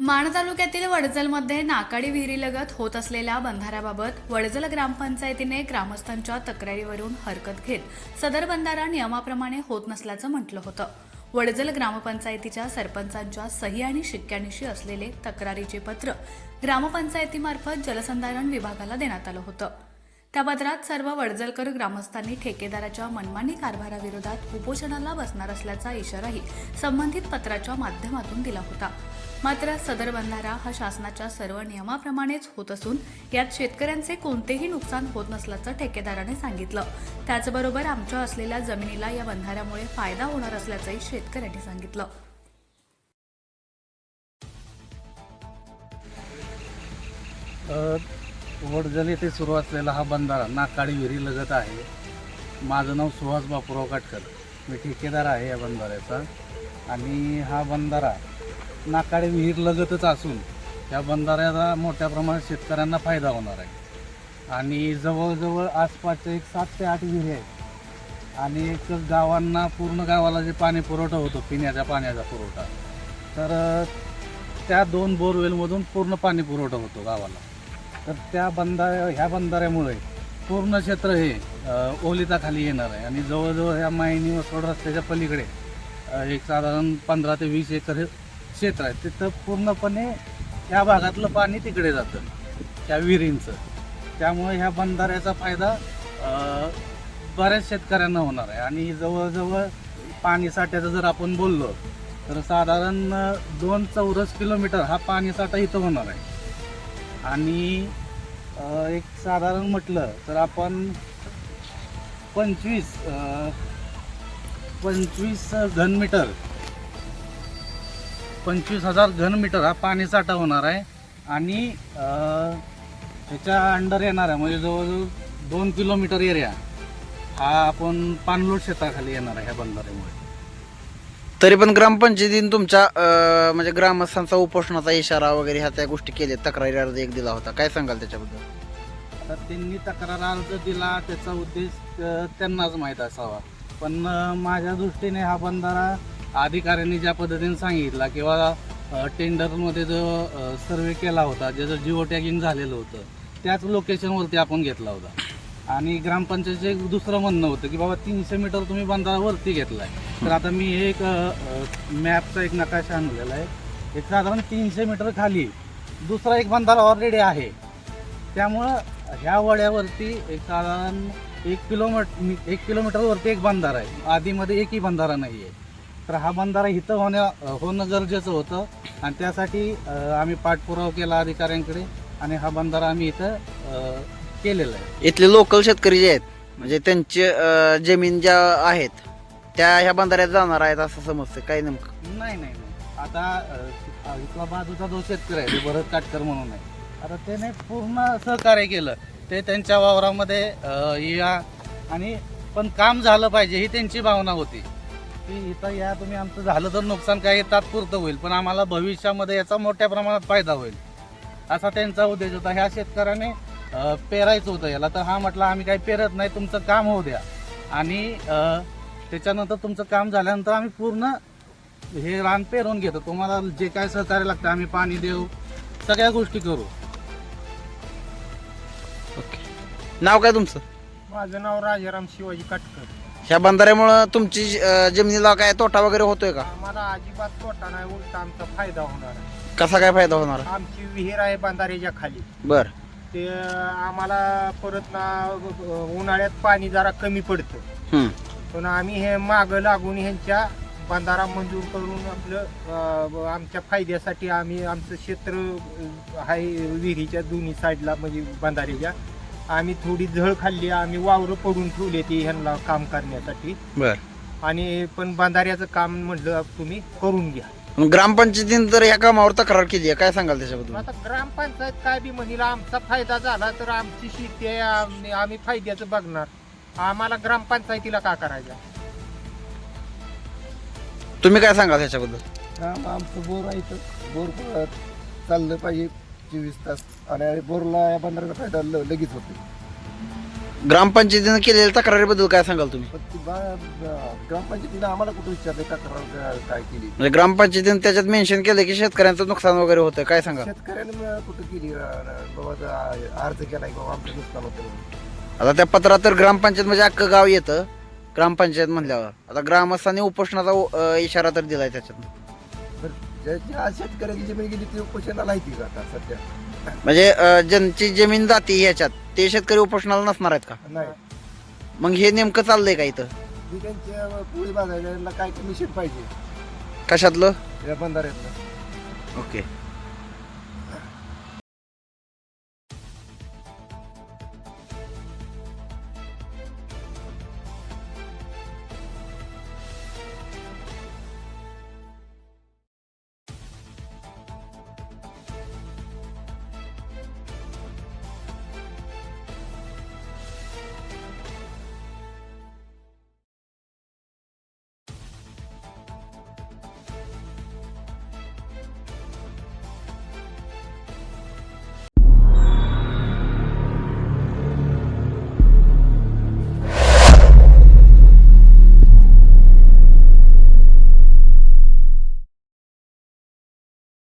माण तालुक्यातील वडजलमध्ये नाकाडी विहिरीलगत होत असलेल्या बंधाऱ्याबाबत वडजल ग्रामपंचायतीने ग्रामस्थांच्या तक्रारीवरून हरकत घेत सदर बंधारा नियमाप्रमाणे होत नसल्याचं म्हटलं होतं. वडजल ग्रामपंचायतीच्या सरपंचांच्या सही आणि शिक्क्यानिशी असलेले तक्रारीचे पत्र ग्रामपंचायतीमार्फत जलसंधारण विभागाला देण्यात आलं होतं. त्या पत्रात सर्व वडजलकर ग्रामस्थांनी ठेकेदाराच्या मनमानी कारभाराविरोधात उपोषणाला बसणार असल्याचा इशाराही संबंधित पत्राच्या माध्यमातून दिला होता. मात्र सदर बंधारा हा शासनाच्या सर्व नियमाप्रमाणेच होत असून यात शेतकऱ्यांचे कोणतेही नुकसान होत नसल्याचं ठेकेदाराने सांगितलं. त्याचबरोबर आमच्या असलेल्या जमिनीला या बंधाऱ्यामुळे फायदा होणार असल्याचंही शेतकऱ्यांनी सांगितलं. वडजल येथे सुरू असलेला हा बंधारा नाकाडी विहिरी लगत आहे. माझं नाव सुहास बापूराव काटकर, मी ठेकेदार आहे या बंधाऱ्याचा. आणि हा बंधारा नाकाडी विहीर लगतच असून या बंधाऱ्याचा मोठ्या प्रमाणात शेतकऱ्यांना फायदा होणार आहे. आणि जवळजवळ आसपासच्या 7 ते 8 विहिरी आहेत आणि एक गावांना, पूर्ण गावाला जे पाणी पुरवठा होतो, पिण्याच्या पाण्याचा पुरवठा, तर त्या 2 बोरवेलमधून पूर्ण पाणी पुरवठा होतो गावाला. तर ह्या बंधाऱ्यामुळे पूर्ण क्षेत्र हे ओलिताखाली येणार आहे. आणि जवळजवळ ह्या मायनी वसवड रस्त्याच्या पलीकडे एक साधारण 15 ते 20 एकर क्षेत्र आहे. तिथं पूर्णपणे या भागातलं पाणी तिकडे जातं, त्या विहिरींचं. त्यामुळे ह्या बंधाऱ्याचा फायदा बऱ्याच शेतकऱ्यांना होणार आहे. आणि जवळजवळ पाणी साठ्याचं जर आपण बोललो तर साधारण 2 चौरस किलोमीटर हा पाणी साठा इथं होणार आहे. आणि एक साधारण म्हटलं तर आपण 25 घनमीटर 25,000 घनमीटर हा पाणी साठा होणार आहे. आणि त्याच्या अंडर येणार आहे, म्हणजे जवळजवळ 2 किलोमीटर एरिया हा आपण पाणलोट क्षेत्राखाली येणार आहे ह्या बंधाऱ्यामुळे. तरी पण ग्रामपंचायतीने तुमच्या म्हणजे ग्रामस्थांचा उपोषणाचा इशारा वगैरे ह्या त्या गोष्टी केल्या, तक्रारी अर्ज एक दिला होता, काय सांगाल त्याच्याबद्दल? तर त्यांनी तक्रार अर्ज दिला, त्याचा उद्देश त्यांनाच माहीत असावा. पण माझ्या दृष्टीने हा बंधारा अधिकाऱ्यांनी ज्या पद्धतीने सांगितला किंवा टेंडरमध्ये जो सर्वे केला होता, ज्याचं जिओ टॅगिंग झालेलं होतं, त्याच लोकेशनवरती आपण घेतला होता. आणि ग्रामपंचायतीचं एक दुसरं म्हणणं होतं की बाबा 300 मीटर तुम्ही बंधारावरती घेतला आहे. तर आता मी एक मॅपचा एक नकाशा आणलेला आहे. एक साधारण 300 मीटर खाली दुसरा एक बंधारा ऑलरेडी आहे. त्यामुळं ह्या वड्यावरती एक साधारण 1 किलोमीटरवरती एक बंधारा आहे, आधीमध्ये एकही बंधारा नाही आहे. तर हा बंधारा इथं होणं गरजेचं होतं. आणि त्यासाठी आम्ही पाठपुरावा केला अधिकाऱ्यांकडे आणि हा बंधारा आम्ही इथं केलेलं आहे. इथले लोकल शेतकरी जे आहेत, म्हणजे त्यांचे जमीन ज्या आहेत त्या ह्या बंधाऱ्यात जाणार आहेत असं समजतं, काय नेमकं? नाही. आता इथला बाजूचा जो शेतकरी आहे, ते भरत काटकर म्हणून आहे, आता त्याने पूर्ण सहकार्य केलं. ते त्यांच्या वावरामध्ये या आणि पण काम झालं पाहिजे ही त्यांची भावना होती की इथं या तुम्ही, आमचं झालं तर नुकसान काही तात्पुरतं होईल, पण आम्हाला भविष्यामध्ये याचा मोठ्या प्रमाणात फायदा होईल, असा त्यांचा उद्देश होता. ह्या शेतकऱ्याने पेरायचं होतं याला, तर हा म्हटलं आम्ही काही पेरत नाही, तुमचं काम होऊ द्या. आणि त्याच्यानंतर तुमचं काम झाल्यानंतर आम्ही पूर्ण हे रान पेरून घेतो, तुम्हाला जे काय सहकार्य लागतं आम्ही पाणी देऊ, सगळ्या गोष्टी करू. ओके, नाव काय तुमचं? माझं नाव राजाराम शिवाजी काटकर. ह्या बंधाऱ्यामुळं तुमची जमिनीला काय तोटा वगैरे होतोय का? आम्हाला अजिबात तोटा नाही, उलटा आमचा फायदा होणार आहे. कसा काय फायदा होणार? आमची विहीर आहे बंधाऱ्याच्या खाली. बर. ते आम्हाला परत ना उन्हाळ्यात पाणी जरा कमी पडतं, पण आम्ही हे मागं लागून ह्यांच्या बंधारा मंजूर करून आपलं आमच्या फायद्यासाठी आम्ही आमचं क्षेत्र आहे विहिरीच्या दोन्ही साईडला, म्हणजे बंधाऱ्याच्या आम्ही थोडी झळ खाल्ली, आम्ही वावरं पडून ठेवले ती ह्यांना काम करण्यासाठी. बर. आणि पण बंधाऱ्याचं काम म्हटलं तुम्ही करून घ्या. ग्रामपंचायतीने तर या कामावर तक्रार केली आहे, काय सांगाल त्याच्याबद्दल? आता ग्रामपंचायत काय बी म्हणील, आमचा फायदा झाला तर आमची शेती आहे, आम्ही फायद्याचं बघणार. आम्हाला ग्रामपंचायतीला का करायचं? तुम्ही काय सांगाल त्याच्याबद्दल? आमचं बोर आहे, तर बोर चाललं पाहिजे 24 तास. आणि बोरला या बंधाऱ्याचा फायदा लगेच होतो. ग्रामपंचायतीनं केलेल्या तक्रारीबद्दल काय सांगाल तुम्ही? पण ती ग्रामपंचायतीनं आम्हाला कुठं विचारले तक्रार काय केली? म्हणजे ग्रामपंचायतीनं त्याच्यात मेन्शन केलं की शेतकऱ्यांचं नुकसान वगैरे होतं, काय सांगा? शेतकऱ्यानं कुठं केली बाबा अर्ज केला की बाबा आमचं नुकसान होतं म्हणून. आता त्या पत्रात तर ग्रामपंचायत म्हणजे अख्खं गाव येतं ग्रामपंचायत म्हणल्यावर. आता ग्रामस्थांनी उपोषणाचा इशारा तर दिलाय त्याच्यात. तर ज्या शेतकऱ्याची जमीन गेली ती उपोषणाला आहे ती आता सध्या म्हणजे ज्यांची जमीन जाते ह्याच्यात ते शेतकरी उपोषणाला नसणार आहेत का? नाही. मग हे नेमकं चाललंय का इथं? ती त्यांच्या पोळी बाजायला काय कमिशन पाहिजे कशातलं? या बंधाऱ्यातलं. ओके.